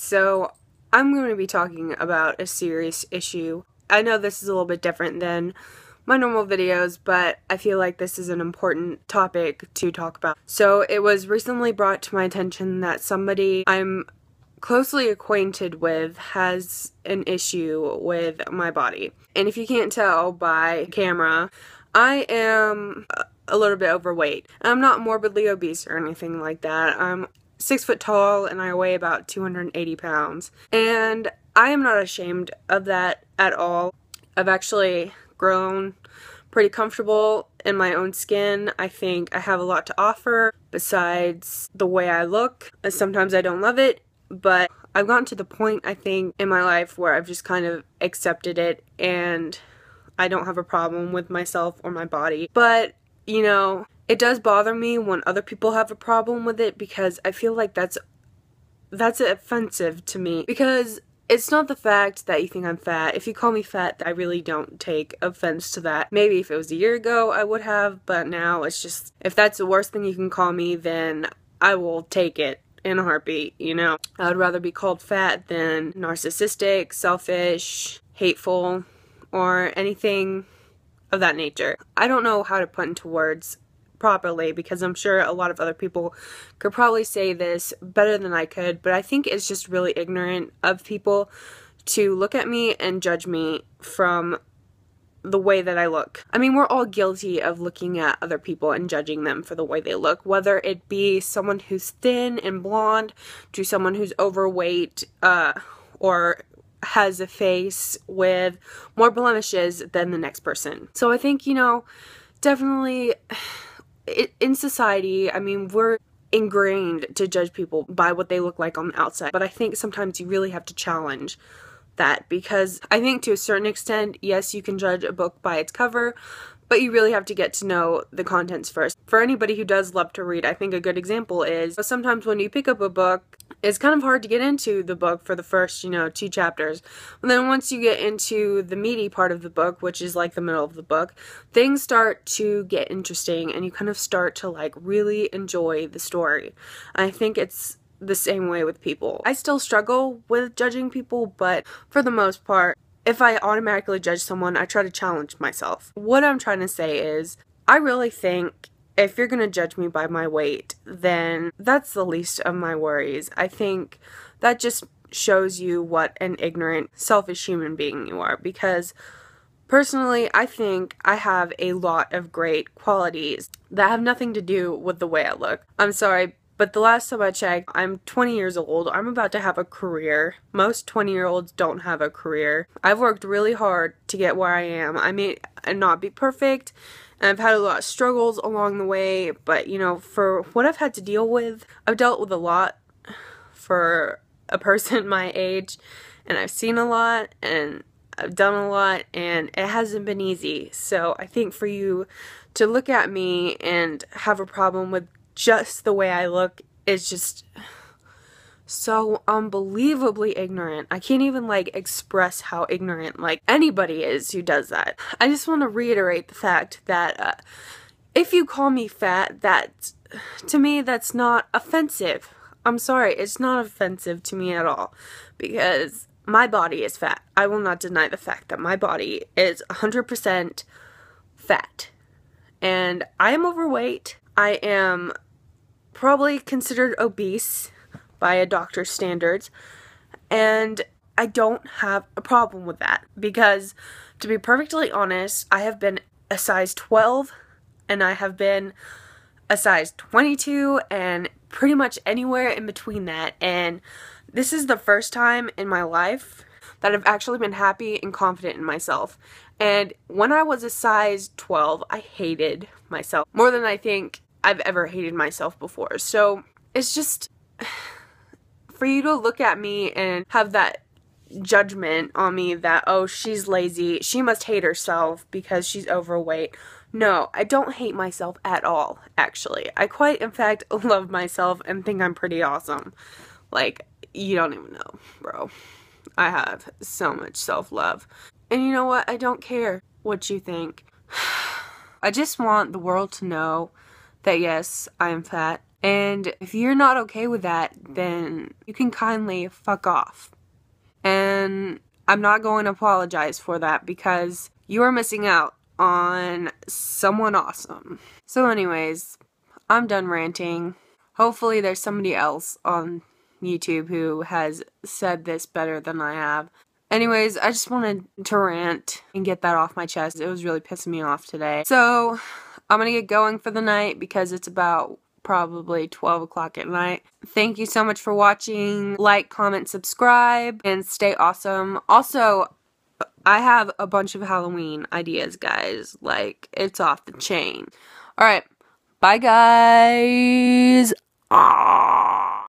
So I'm going to be talking about a serious issue. I know this is a little bit different than my normal videos, but I feel like this is an important topic to talk about. So it was recently brought to my attention that somebody I'm closely acquainted with has an issue with my body. And if you can't tell by camera, I am a little bit overweight. I'm not morbidly obese or anything like that. I'm 6 foot tall and I weigh about 280 pounds. And I am not ashamed of that at all. I've actually grown pretty comfortable in my own skin. I think I have a lot to offer besides the way I look. Sometimes I don't love it, but I've gotten to the point, I think, in my life where I've just kind of accepted it and I don't have a problem with myself or my body. But, you know, it does bother me when other people have a problem with it because I feel like that's offensive to me. Because it's not the fact that you think I'm fat. If you call me fat, I really don't take offense to that. Maybe if it was a year ago, I would have, but now it's just, if that's the worst thing you can call me, then I will take it in a heartbeat, you know? I would rather be called fat than narcissistic, selfish, hateful, or anything of that nature. I don't know how to put into words properly because I'm sure a lot of other people could probably say this better than I could, but I think it's just really ignorant of people to look at me and judge me from the way that I look. I mean, we're all guilty of looking at other people and judging them for the way they look, whether it be someone who's thin and blonde to someone who's overweight or has a face with more blemishes than the next person. So I think, you know, definitely in society, I mean, we're ingrained to judge people by what they look like on the outside, but I think sometimes you really have to challenge that because I think to a certain extent, yes, you can judge a book by its cover, but you really have to get to know the contents first. For anybody who does love to read, I think a good example is sometimes when you pick up a book, it's kind of hard to get into the book for the first, 2 chapters. And then once you get into the meaty part of the book, which is like the middle of the book, things start to get interesting and you kind of start to like really enjoy the story. I think it's the same way with people. I still struggle with judging people, but for the most part, if I automatically judge someone, I try to challenge myself. What I'm trying to say is, I really think if you're gonna judge me by my weight, then that's the least of my worries. I think that just shows you what an ignorant, selfish human being you are, because personally, I think I have a lot of great qualities that have nothing to do with the way I look. I'm sorry, but the last time I checked, I'm 20 years old. I'm about to have a career. Most 20-year-olds don't have a career. I've worked really hard to get where I am. I may not be perfect, and I've had a lot of struggles along the way, but, you know, for what I've had to deal with, I've dealt with a lot for a person my age, and I've seen a lot, and I've done a lot, and it hasn't been easy. So I think for you to look at me and have a problem with just the way I look is just so unbelievably ignorant. I can't even like express how ignorant like anybody is who does that. I just want to reiterate the fact that if you call me fat, that to me that's not offensive. I'm sorry, it's not offensive to me at all because my body is fat. I will not deny the fact that my body is 100% fat. And I am overweight. I am probably considered obese by a doctor's standards, and I don't have a problem with that because, to be perfectly honest, I have been a size 12 and I have been a size 22 and pretty much anywhere in between that, and this is the first time in my life that I've actually been happy and confident in myself. And when I was a size 12, I hated myself more than I think I've ever hated myself before. So it's just, for you to look at me and have that judgment on me that, oh, she's lazy, she must hate herself because she's overweight. No, I don't hate myself at all, actually. I quite, in fact, love myself and think I'm pretty awesome. Like, you don't even know, bro. I have so much self-love. And you know what? I don't care what you think. I just want the world to know that yes, I am fat And if you're not okay with that, then you can kindly fuck off. And I'm not going to apologize for that because you are missing out on someone awesome. So anyways, I'm done ranting. Hopefully there's somebody else on YouTube who has said this better than I have. Anyways, I just wanted to rant and get that off my chest. It was really pissing me off today. So, I'm gonna get going for the night because it's about probably 12 o'clock at night. Thank you so much for watching. Like, comment, subscribe, and stay awesome. Also, I have a bunch of Halloween ideas, guys. Like, it's off the chain. Alright, bye guys! Aww.